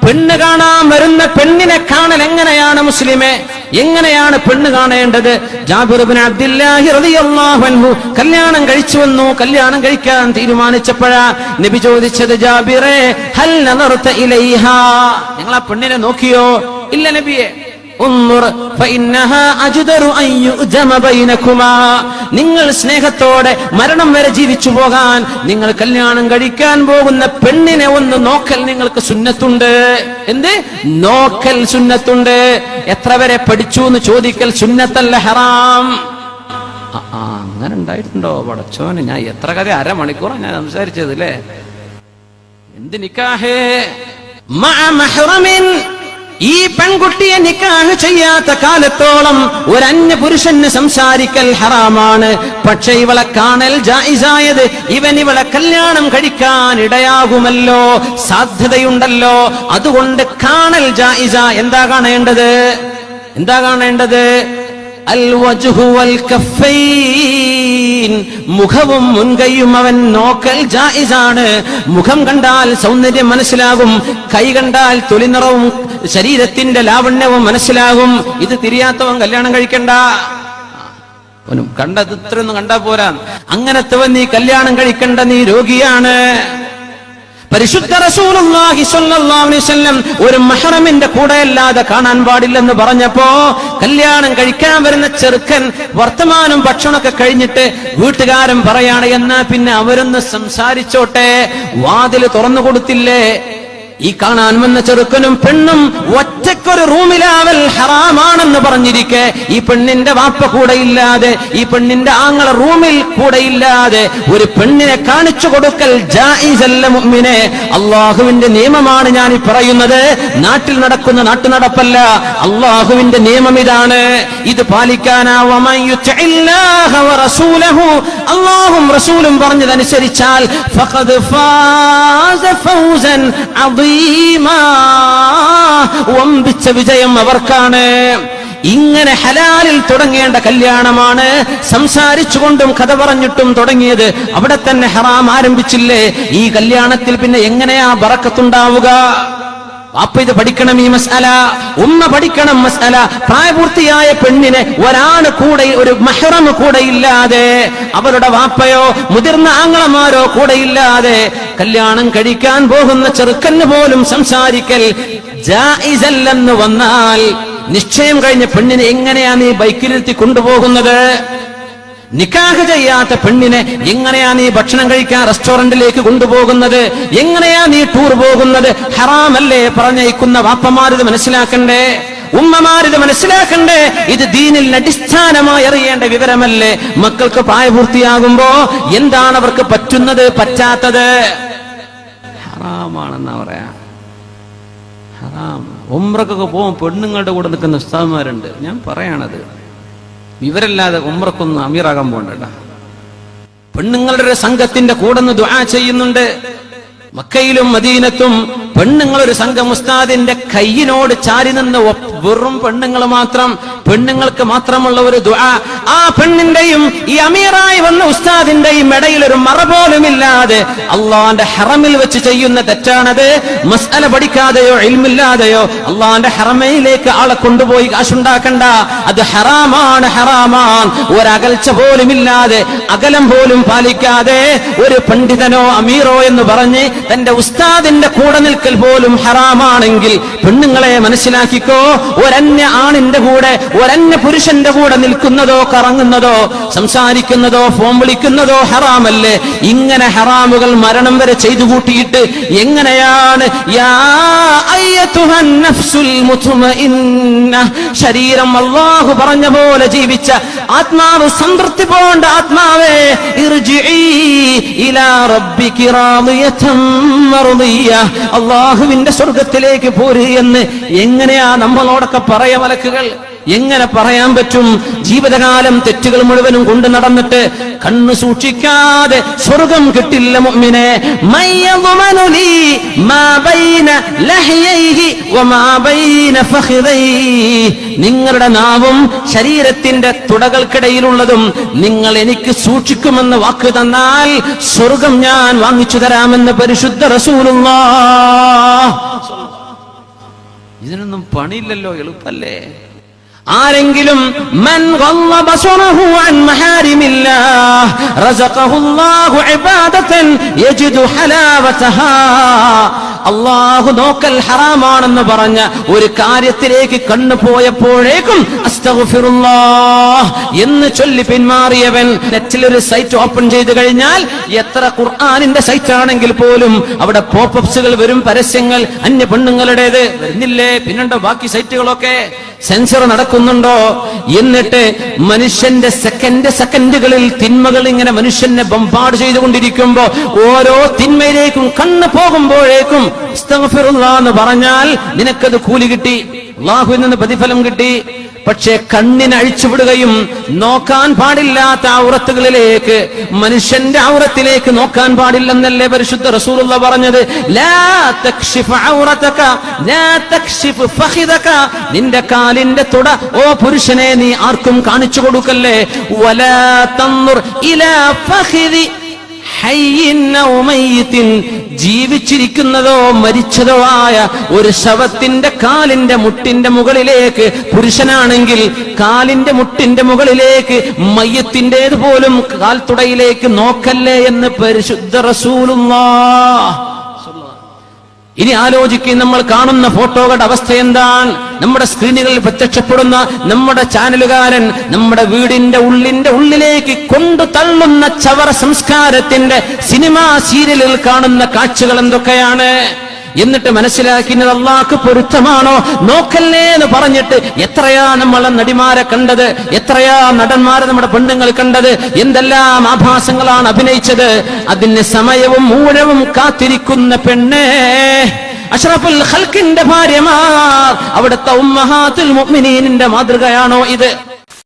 പെണ്ണ് കാണാൻ വരുന്ന പെണ്ണിനെ കാണൽ എങ്ങനെയാണ് മുസ്ലിമേ? എങ്ങനെയാണ് പെണ്ണ് കാണേണ്ടത്? ജാബിർ ഇബ്നു അബ്ദുല്ലാഹി റളിയല്ലാഹു അൻഹു കല്യാണം കഴിച്ചു വന്നു. കല്യാണം കഴിക്കാൻ തീരുമാനിച്ചപ്പോഴാ നബി ചോദിച്ചത്, ജാബിറേ ഹൽ നദർത ഇലൈഹാ, നിങ്ങൾ ആ പെണ്ണിനെ നോക്കിയോ? ഇല്ല നബിയെ. നിങ്ങൾ സ്നേഹത്തോടെ മരണം വരെ ജീവിച്ചു പോകാൻ നിങ്ങൾ കല്യാണം കഴിക്കാൻ പോകുന്ന പെണ്ണിനെ ഒന്ന് നോക്കൽ നിങ്ങൾക്ക് സുന്നത്തുണ്ട്. എന്ത് നോക്കൽ സുന്നത്തുണ്ട്? എത്ര വരെ പഠിച്ചു എന്ന് ചോദിക്കൽ സുന്നത്തല്ല, ഹറാം. അങ്ങനെ ഉണ്ടായിട്ടുണ്ടോ പടച്ചോന്? ഞാൻ എത്ര കഥ അരമണിക്കൂറാണ് ഞാൻ സംസാരിച്ചത് അല്ലേ? എന്ത് നിക്കാഹേ മഅ മഹ്റമിൻ, ഈ പെൺകുട്ടിയെ നിക്കാഹ് ചെയ്യാത്ത കാലത്തോളം ഒരു അന്യ പുരുഷന് സംസാരിക്കൽ ഹറാമാണ്. പക്ഷെ ഇവളെ കാണൽ ജായിസായത് ഇവളെ കല്യാണം കഴിക്കാൻ ഇടയാകുമല്ലോ, സാധ്യതയുണ്ടല്ലോ. അതുകൊണ്ട് കാണൽ ജായിസ. എന്താ കാണേണ്ടത്? അൽ വജ്ഹു വൽ കഫൈൻ, മുഖവും മുൻകൈയും അവൻ നോക്കൽ ജായിസാണ്. മുഖം കണ്ടാൽ സൗന്ദര്യം മനസ്സിലാകും, കൈ കണ്ടാൽ തൊലിനിറവും ശരീരത്തിന്റെ ലാവണ്യവും മനസ്സിലാകും. ഇത് തിരിയാത്തവൻ കല്യാണം കഴിക്കണ്ട. അവനും കണ്ടത് ഇത്രയൊന്നും കണ്ടാ പോരാ. അങ്ങനത്തവൻ നീ കല്യാണം കഴിക്കണ്ട, നീ രോഗിയാണ്. പരിശുദ്ധ റസൂലുള്ളാഹി സ്വല്ലല്ലാഹു അലൈഹി വസല്ലം ഒരു മഹ്റമിന്റെ കൂടെ അല്ലാതെ കാണാൻ പാടില്ലെന്ന് പറഞ്ഞപ്പോ കല്യാണം കഴിക്കാൻ വരുന്ന ചെറുക്കൻ വർത്തമാനം ഭക്ഷണമൊക്കെ കഴിഞ്ഞിട്ട് വീട്ടുകാരൻ പറയാണ്, എന്നാ പിന്നെ അവരൊന്ന് സംസാരിച്ചോട്ടെ, വാതില് തുറന്നു കൊടുത്തില്ലേ? ഈ കാണാൻ വന്ന ചെറുക്കനും പെണ്ണും ഒറ്റക്കൊരു റൂമിലാവൽ ഹറാമാണെന്ന് പറഞ്ഞിരിക്കെ ഈ പെണ്ണിന്റെ വാപ്പ കൂടെ ഇല്ലാതെ, ഈ പെണ്ണിന്റെ ആങ്ങള റൂമിൽ കൂടെ ഇല്ലാതെ ഒരു പെണ്ണിനെ കാണിച്ചു കൊടുക്കൽ ജായിസല്ല മുഅ്മിനെ. അള്ളാഹുവിന്റെ നിയമമാണ് ഞാൻ ഈ പറയുന്നത്. നാട്ടിൽ നടക്കുന്ന നാട്ടുനടപ്പല്ല, അള്ളാഹുവിന്റെ നിയമം ഇതാണ്. ഇത് പാലിക്കാനാവൂ. അള്ളാഹും റസൂലും പറഞ്ഞതനുസരിച്ചാൽ ഫഖദ് ഫാസ ഫൗസൻ വമ്പിച്ച വിജയം അവർക്കാണ്. ഇങ്ങനെ ഹലാലിൽ തുടങ്ങേണ്ട കല്യാണമാണ്. സംസാരിച്ചുകൊണ്ടും കഥ പറഞ്ഞിട്ടും തുടങ്ങിയത് അവിടെ തന്നെ ഹറാം ആരംഭിച്ചില്ലേ? ഈ കല്യാണത്തിൽ പിന്നെ എങ്ങനെയാ ബറക്കത്തുണ്ടാവുക? വാപ്പ ഇത് പഠിക്കണം, ഈ മസ്അല. ഉമ്മ പഠിക്കണം മസ്അല. പ്രായപൂർത്തിയായ പെണ്ണിനെ ഒരാണ് കൂടെ, ഒരു മഹ്റം കൂടെ ഇല്ലാതെ, അവരുടെ വാപ്പയോ മുതിർന്ന ആങ്ങളമാരോ കൂടെ ഇല്ലാതെ കല്യാണം കഴിക്കാൻ പോകുന്ന ചെറുക്കന് പോലും സംസാരിക്കൽ ജായിസല്ലെന്ന് വന്നാൽ നിശ്ചയം കഴിഞ്ഞ പെണ്ണിനെ എങ്ങനെയാ നീ ബൈക്കിലിരുത്തി കൊണ്ടുപോകുന്നത്? നിക്കാഹ് ചെയ്യാത്ത പെണ്ണിനെ എങ്ങനെയാ നീ ഭക്ഷണം കഴിക്കാൻ റെസ്റ്റോറന്റിലേക്ക് കൊണ്ടുപോകുന്നത്? എങ്ങനെയാ നീ ടൂർ പോകുന്നത്? ഹറാമല്ലേ പറഞ്ഞയക്കുന്ന വാപ്പമാരിത് മനസ്സിലാക്കണ്ടേ? ഉമ്മമാരിത് മനസ്സിലാക്കണ്ടേ? ഇത് ദീനിൽ അടിസ്ഥാനമായി അറിയേണ്ട വിവരമല്ലേ? മക്കൾക്ക് പ്രായപൂർത്തിയാകുമ്പോ എന്താണ് അവർക്ക് പറ്റുന്നത്, പറ്റാത്തത്? ഹറാമാണെന്നാ പറയാ. ഹറാം. ഉംറക്കൊക്കെ പോകും പെണ്ണുങ്ങളുടെ കൂടെ നിൽക്കുന്ന ഉസ്താദ്മാരുണ്ട്. ഞാൻ പറയാണത് ഇവരല്ലാതെ ഉംറക്കൊന്നും അമീറാകാൻ പോകണ്ട. പെണ്ണുങ്ങളുടെ ഒരു സംഘത്തിന്റെ കൂടെ നിന്ന് ദുആ ചെയ്യുന്നുണ്ട്. മക്കയിലും മദീനത്തും പെണ്ണുങ്ങളൊരു സംഘം ഉസ്താദിന്റെ കയ്യിനോട് ചാരി നിന്ന് വെറും പെണ്ണുങ്ങൾ മാത്രം, പെണ്ണുങ്ങൾക്ക് മാത്രമുള്ള ഒരു ദുആ. ആ പെണ്ണിന്റെയും ഈ അമീറായി വന്ന ഉസ്താദിന്റെയും ഇടയിൽ ഒരു മറ പോലുമില്ലാതെ അള്ളാന്റെ ഹറമിൽ വെച്ച് ചെയ്യുന്ന തെറ്റാണത്. മസ്അല പഠിക്കാതെയോ ഇൽമില്ലാതെയോ അള്ളാന്റെ ഹറമയിലേക്ക് ആളെ കൊണ്ടുപോയി കാശുണ്ടാക്കണ്ട. അത് ഹറാമാണ്, ഹറാമാണ്. ഒരകൽച്ച പോലുമില്ലാതെ, അകലം പോലും പാലിക്കാതെ ഒരു പണ്ഡിതനോ അമീറോ എന്ന് പറഞ്ഞ് തന്റെ ഉസ്താദിന്റെ കൂടെ നിൽക്കൽ പോലും ഹറാമാണെങ്കിൽ പെണ്ണുങ്ങളെ മനസ്സിലാക്കിക്കോ. ഒരന്യ ആണിന്റെ കൂടെ, ഒരന്യ പുരുഷന്റെ കൂടെ നിൽക്കുന്നതോ കറങ്ങുന്നതോ സംസാരിക്കുന്നതോ ഫോൺ വിളിക്കുന്നതോ ഹറാമല്ലേ? ഇങ്ങനെ ഹറാമുകൾ മരണം വരെ ചെയ്തു കൂട്ടിയിട്ട് എങ്ങനെയാണ് യാ അയ്യതുഹൻ നഫ്സുൽ മുത്മഇന്ന, ശരീരം അല്ലാഹു പറഞ്ഞ പോലെ ജീവിച്ച ആത്മാവ്, സംതൃപ്തി പോണ്ട ആത്മാവേ, ഇർജിഇ ഇലാ റബ്ബികി റാദിയതൻ മർദിയ, അല്ലാഹുവിന്റെ സ്വർഗ്ഗത്തിലേക്ക് പോര് എന്ന് എങ്ങനെയാ നമ്മളോടൊക്കെ പറയ മലക്കുകൾ? എങ്ങനെ പറയാൻ പറ്റും? ജീവിതകാലം തെറ്റുകൾ മുഴുവനും കൊണ്ടു നടന്നിട്ട് കണ്ണു സൂക്ഷിക്കാതെ സ്വർഗം കിട്ടില്ല മുഅ്മിനെ. മയ്യദ്മനു ലീ മാ ബൈന ലഹ്യൈഹി വമാ ബൈന ഫഖിദൈഹി, നിങ്ങളുടെ നാവും ശരീരത്തിന്റെ തുടകൾക്കിടയിലുള്ളതും നിങ്ങൾ എനിക്ക് സൂക്ഷിക്കുമെന്ന് വാക്ക് തന്നാൽ സ്വർഗം ഞാൻ വാങ്ങിച്ചു തരാമെന്ന് പരിശുദ്ധ റസൂലുള്ളാഹ്. ഇതിനൊന്നും പണിയില്ലല്ലോ, എളുപ്പല്ലേ? ആരെങ്കിലും മൻ ഗള ബസറഹു അൻ മഹാരിമില്ലാഹ് റസഖഹുല്ലാഹു ഇബാദതൻ യജിദു ഹലാവതഹാ, അല്ലാഹു നോക്കൽ ഹറാമാണെന്ന് പറഞ്ഞ ഒരു കാര്യത്തിലേക്ക് കണ്ണു പോയപ്പോഴേക്കും അസ്തഗ്ഫിറുല്ലാഹ് എന്ന് ചൊല്ലി പിന്മാറിയവൻ നെറ്റിൽ ഒരു സൈറ്റ് ഓപ്പൺ ചെയ്തു കഴിഞ്ഞാൽ എത്ര ഖുർആനിന്റെ സൈറ്റ് ആണെങ്കിൽ പോലും അവിടെ പോപ്പപ്സുകൾ വരും, പരസ്യങ്ങൾ അന്യ പെണ്ണുങ്ങളുടേത് വരുന്നില്ലേ? പിന്നെണ്ടോ ബാക്കി സൈറ്റുകളൊക്കെ? സെൻസർ നടക്കുന്നുണ്ടോ? എന്നിട്ട് മനുഷ്യന്റെ സെക്കൻഡുകളിൽ തിന്മകൾ ഇങ്ങനെ മനുഷ്യനെ ബംബാർഡ് ചെയ്തുകൊണ്ടിരിക്കുമ്പോ ഓരോ തിന്മയിലേക്കും കണ്ണ് പോകുമ്പോഴേക്കും അസ്തഗ്ഫിറുല്ലാഹ് എന്ന് പറഞ്ഞാൽ നിനക്കത് കൂലി കിട്ടി, അല്ലാഹുവിൽ നിന്ന് പ്രതിഫലം കിട്ടി. പക്ഷേ കണ്ണിനെ അഴിച്ചുവിടുകയും നോക്കാൻ പാടില്ലാത്ത ഔറത്തുകളിലേക്ക്, മനുഷ്യന്റെ ഔറത്തിലേക്ക് നോക്കാൻ പാടില്ലെന്നല്ലേ പരിശുദ്ധ റസൂലുള്ളാഹി പറഞ്ഞത്? ലാ തക്ഷിഫ് ഔറതക ലാ തക്ഷിഫ് ഫഖിദക, നിന്റെ കാലിന്റെ തുട ഓ പുരുഷനെ നീ ആർക്കും കാണിച്ചു കൊടുക്കല്ലേ. വലാ തൻദുർ ഇലാ ഫഖിദി ഹയ്യിൻ ഔ മയ്യിത്തിൻ, ജീവിച്ചിരിക്കുന്നതോ മരിച്ചതോ ആയ ഒരു ശവത്തിന്റെ കാലിന്റെ മുട്ടിന്റെ മുകളിലേക്ക്, പുരുഷനാണെങ്കിൽ കാലിന്റെ മുട്ടിന്റെ മുകളിലേക്ക്, മയ്യത്തിന്റേത് പോലും കാൽത്തുടയിലേക്ക് നോക്കല്ലേ എന്ന് പരിശുദ്ധ റസൂലുള്ളാഹ്. ഇനി ആലോചിക്കുകയും നമ്മൾ കാണുന്ന ഫോട്ടോകളുടെ അവസ്ഥ എന്താണ്? നമ്മുടെ സ്ക്രീനുകളിൽ പ്രത്യക്ഷപ്പെടുന്ന നമ്മുടെ ചാനലുകാരൻ നമ്മുടെ വീടിന്റെ ഉള്ളിലേക്ക് കൊണ്ടു തള്ളുന്ന ചവറ സംസ്കാരത്തിന്റെ സിനിമാ സീരിയലുകൾ കാണുന്ന കാഴ്ചകൾ എന്തൊക്കെയാണ്? എന്നിട്ട് മനസ്സിലാക്കുന്നത് അല്ലാഹുക്ക് പൊരുത്തമാണോ? നോക്കല്ലേ എന്ന് പറഞ്ഞിട്ട് എത്രയാ നമ്മളെ നടിമാരെ കണ്ടത്, എത്രയാ നടന്മാരെ നമ്മുടെ പെണ്ണുങ്ങൾ കണ്ടത്, എന്തെല്ലാം ആഭാസങ്ങളാണ് അഭിനയിച്ചത്. അതിന് സമയവും മൂലവും കാത്തിരിക്കുന്ന പെണ്ണേ, അഷ്റഫുൽ ഖൽഖിന്റെ ഭാര്യമാർ, അവിടുത്തെ ഉമ്മഹാത്തുൽ മുഅ്മിനീനിന്റെ മാതൃകയാണോ ഇത്?